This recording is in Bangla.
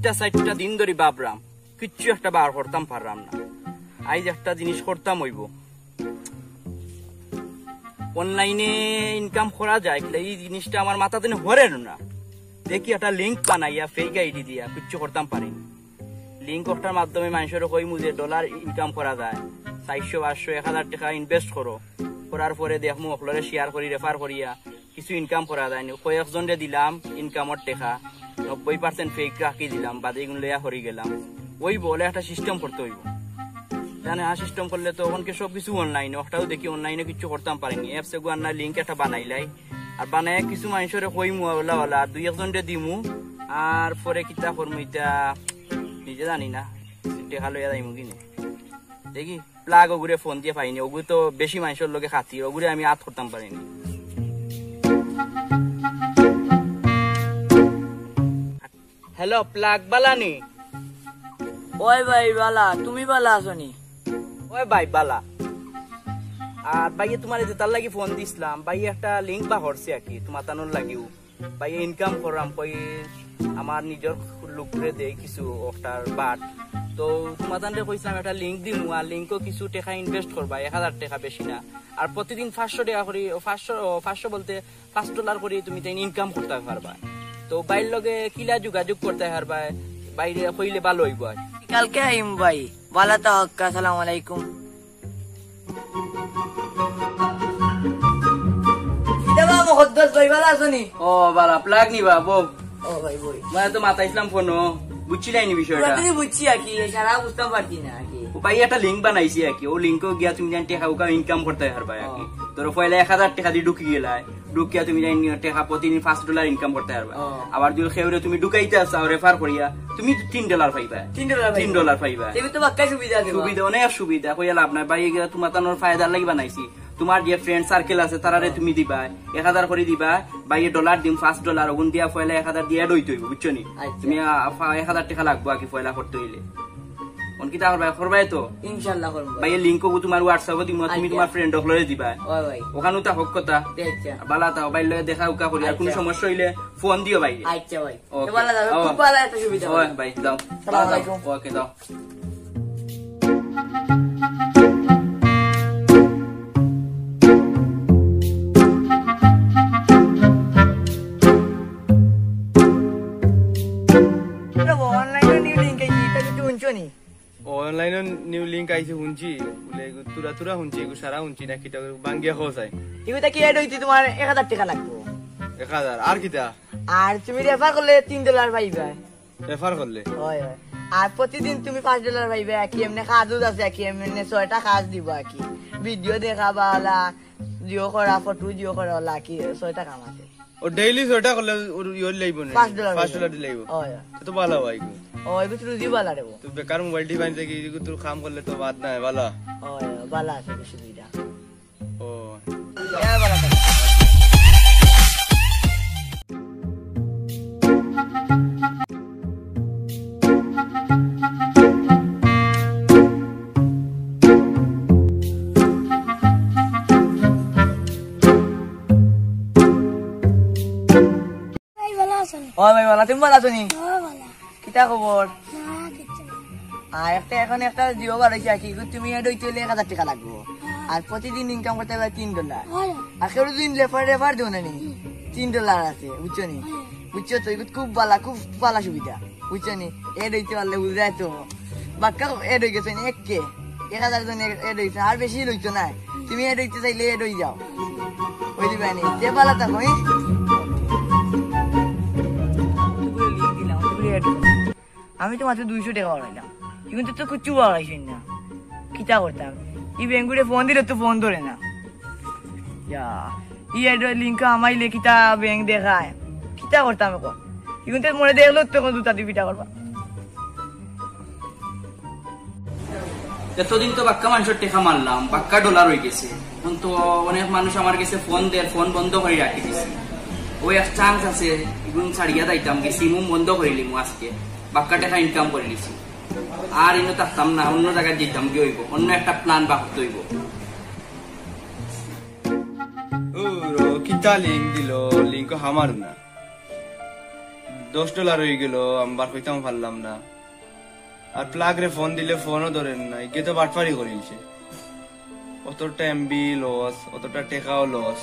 3-4টা দিন ধরে ভাবরাম, কিচ্ছু একটা বার করতাম পারলাম না। আজ একটা জিনিস করতাম হইব, অনলাইনে ইনকাম করা যায়, এই জিনিসটা আমার মাথাতে হরে না। দেখি একটা লিঙ্ক বানাইয়া ফেক আইডি দিয়া কিচ্ছু করতাম পারিনি। লিঙ্ক ওটার মাধ্যমে মানুষের কইমু যে ডলার ইনকাম করা যায়, 400-500-1000 টাকা ইনভেস্ট করো, করার পরে দেখমু অকলরে শেয়ার করি রেফার করিয়া কিছু ইনকাম করা যায়। কয়েকজনরে দিলাম ইনকামের টাকা, 90% ফেক রাখি দিলাম, বাদে এগুলো লইয়া হরি গেলাম। ওই বলে একটা সিস্টেম করতে হইব, জানে সিস্টেম করলে তো ওখানকে সবকিছু অনলাইনে, ওটাও দেখি অনলাইনে কিছু করতাম পারিনি। অ্যাপসে গো আন্না লিঙ্ক একটা বানাইলাই, আর বানায় কিছু মানুষের কইমু ওলা ওলা 2-1জনরে দিমু, আর পরে কিতা করমু ইটা নিজে জানি না, টেকা লইয়া যাইমু কিনে। দেখি প্লাগ ওগুরে ফোন দিয়ে পাইনি, ওগুলো তো বেশি মানুষের লোকে খাতি, ওগুলো আমি আত করতাম পারিনি। হ্যালো, প্লাগ বালানি? ওই ভাই বালা, তুমি বালা আসনি? ওই ভাই বালা। আর ভাইয়ে তোমার তার লাগি ফোন দিছিলাম, ভাই একটা লিঙ্ক বা হরছে আর কি তোমার তানোর লাগিও, ভাই ইনকাম করাম কই আমার নিজের লোকরে দেই কিছু ওটার বাট, তো তোমার তানরে কইছিলাম একটা লিঙ্ক দিমু, আর লিঙ্কও কিছু টাকা ইনভেস্ট করবা, 1000 টাকা, বেশি না। আর প্রতিদিন 500 টাকা করে, 500 বলতে $5 করে তুমি তাই ইনকাম করতে পারবা। তো বাইর লগে কিলা যোগাযোগ করতে পারবা, বাইরে কইলে ভালো হইব। কালকে আইম ভাই, বালা তা হক, আসসালামু আলাইকুম। দেবা মুকদ্দাস ভাই বালা আসনি? ও বালা, প্লাগ নিবা বউ? ও ভাই বই, মানে তো মাথাইছিলাম ফোন, বুঝছিলাই নি বিষয়টা? তুমি বুঝছি আর কি, সারা বুঝতাম পারছি না আর কি। ভাই একটা লিঙ্ক বানাইছি আর কি, ও লিঙ্কও গিয়া তুমি জানি টাকা উকা ইনকাম করতে পারবা আর কি। ধরো পয়লা 1000 টাকা দিয়ে ঢুকি গেলাই, ঢুকিয়া তুমি জানি টাকা প্রতিদিন $5 ইনকাম করতে পারবা। আবার যদি খেউরে তুমি ঢুকাইতে চাও রেফার করিয়া, তুমি $3 পাইবা, $3 পাইবা। তুমি তো বাক্কাই সুবিধা দেবা, সুবিধা অনেক সুবিধা, কইয়া লাভ নাই। ভাই গিয়া তোমার তানোর ফায়দার লাগি বানাইছি। তোমার যে ফ্রেন্ড সার্কেল আছে তারারে তুমি দিবা, 1000 করে দিবা, বাইয়ে ডলার দিম $5, ওগুন দিয়া পয়লা 1000 দিয়ে এড হইতে হইব, বুঝছো নি? তুমি 1000 টাকা লাগবো আর কি পয়লা করতে হইলে। কিতা করবা, করবাই তো ইনশাআল্লাহ করব ভাই। লিঙ্কও তোমার হোয়াটসঅ্যাপে দিমু, তুমি তোমার ফ্রেন্ড হলরে দিবা, ওই ভাই ওখানেও তা হক কথা। আচ্ছা বালা তাও ভাই লয়ে দেখা উকা করি, আর কোনো সমস্যা হইলে ফোন দিও ভাই। আচ্ছা ভাই, তো বালা দাও, খুব ভালো একটা সুবিধা। ওই ভাই দাও, আসসালামু আলাইকুম। ওকে দাও। অনলাইনে নিউ লিঙ্ক আইছে শুনছি, বলে তুরা তুরা শুনছি, এগু সারা শুনছি না, কিটা বাঙ্গিয়া খোঁজ আই। এগুলা কি এড হইতে তোমার 1000 টাকা লাগবে। 1000 আর কিটা? আর তুমি রেফার করলে $3 পাইবা। রেফার করলে? হয় হয়। আর প্রতিদিন তুমি $5 পাইবা, কি এমনি কাজও আছে, কি এমনি 6টা কাজ দিব কি, ভিডিও দেখাবা ওলা, জিও করা, ফটো জিও করা ওলা, কি 6টা কাম আছে। ও ডেইলি 6টা করলে ওর ইয়র লাইব না? $5 লাইব। হয় তো ভালো ভাই। ও এগু তুই দি বালা দেব। তুই বেকার মোবাইল টি বাইন থেকে এগু তুই কাম করলে তো বাদ নাই, ভালো। হয় বালা আছে সুবিধা। ও এ বালা আছে। ওই ভাই বালা, তুমি বালা আছনি? কিতা খবর? আর এখন একটা জিও বার হয়েছে আর কি, তুমি এড হইতে হলে 1000 টাকা লাগবো, আর প্রতিদিন ইনকাম করতে হবে $3। আর কেউ দিন রেফার দিও না নি, $3 আছে, বুঝছো নি? বুঝছো তো, খুব ভালো সুবিধা, বুঝছো নি? এড হইতে পারলে বুঝাই তো, বাক্কা এড হয়ে গেছে 1000 জন এড হয়েছে, আর বেশি লইতো না। তুমি এড হইতে চাইলে এড হয়ে যাও, ওই দিবে নি, যে ভালো থাকো। আমি তো মাত্র 200 টাকা বাড়াইলাম, কিন্তু তো কুচু বাড়াইছি না, কিতা করতাম? এই ব্যাঙ্গুরে ফোন দিলে তো ফোন ধরে না, লিঙ্ক আমাইলে কিতা ব্যাঙ্ক দেখায়, কিতা করতাম এখন? কিন্তু মনে দেখলো তখন দুটা দিবিটা করবা। এতদিন তো বাক্কা মানুষের টেকা মারলাম, বাক্কা ডলার হয়ে গেছে, এখন তো অনেক মানুষ আমার কাছে ফোন দেয়, ফোন বন্ধ করে রাখি দিছি। ওই এক চান্স আছে, এগুলো ছাড়িয়া যাইতাম, সিমও বন্ধ করে নিলাম আজকে, বাক্কা টাকা ইনকাম করে নিছি। আর এনে থাকতাম না, অন্য জায়গায় যেতাম কি হইব, অন্য একটা প্ল্যান বা করতে হইব। কিতা লিঙ্ক দিল, লিঙ্ক হামার না, $10 হয়ে গেল, আমার কইতাম পারলাম না। আর প্লাগ রে ফোন দিলে ফোনও ধরেন না, একে তো বাটপারি করিলছে। অতটা এমবি লস, অতটা টেকাও লস।